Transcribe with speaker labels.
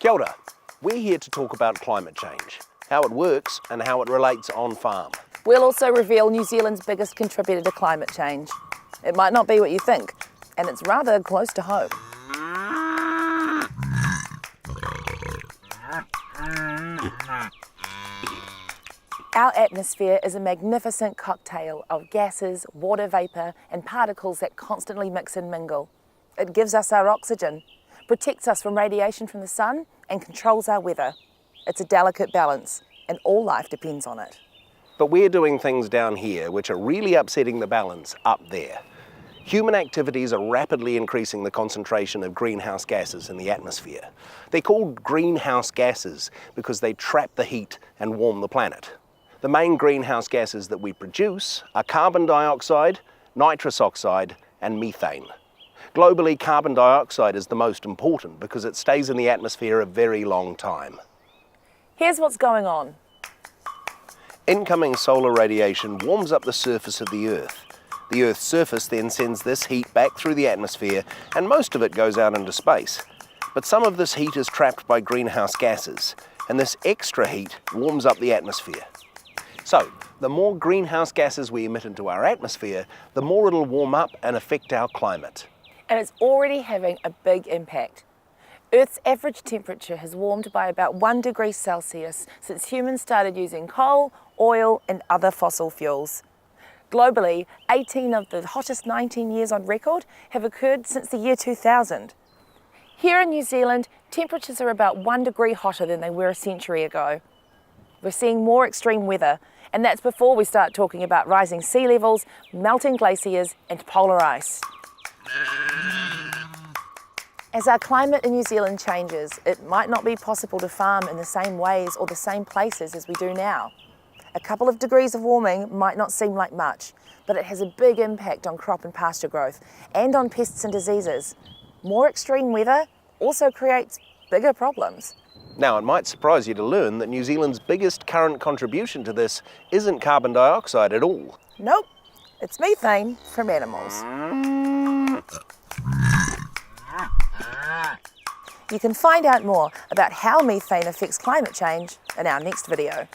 Speaker 1: Kia ora. We're here to talk about climate change, how it works and how it relates on farm.
Speaker 2: We'll also reveal New Zealand's biggest contributor to climate change. It might not be what you think, and it's rather close to home. Our atmosphere is a magnificent cocktail of gases, water vapour and particles that constantly mix and mingle. It gives us our oxygen, protects us from radiation from the sun and controls our weather. It's a delicate balance and all life depends on it.
Speaker 1: But we're doing things down here which are really upsetting the balance up there. Human activities are rapidly increasing the concentration of greenhouse gases in the atmosphere. They're called greenhouse gases because they trap the heat and warm the planet. The main greenhouse gases that we produce are carbon dioxide, nitrous oxide and methane. Globally, carbon dioxide is the most important because it stays in the atmosphere a very long time.
Speaker 2: Here's what's going on.
Speaker 1: Incoming solar radiation warms up the surface of the Earth. The Earth's surface then sends this heat back through the atmosphere and most of it goes out into space. But some of this heat is trapped by greenhouse gases and this extra heat warms up the atmosphere. So, the more greenhouse gases we emit into our atmosphere, the more it'll warm up and affect our climate.
Speaker 2: And it's already having a big impact. Earth's average temperature has warmed by about 1 degree Celsius since humans started using coal, oil and other fossil fuels. Globally, 18 of the hottest 19 years on record have occurred since the year 2000. Here in New Zealand, temperatures are about 1 degree hotter than they were a century ago. We're seeing more extreme weather, and that's before we start talking about rising sea levels, melting glaciers and polar ice. As our climate in New Zealand changes, it might not be possible to farm in the same ways or the same places as we do now. A couple of degrees of warming might not seem like much, but it has a big impact on crop and pasture growth and on pests and diseases. More extreme weather also creates bigger problems.
Speaker 1: Now, it might surprise you to learn that New Zealand's biggest current contribution to this isn't carbon dioxide at all.
Speaker 2: Nope, it's methane from animals. You can find out more about how methane affects climate change in our next video.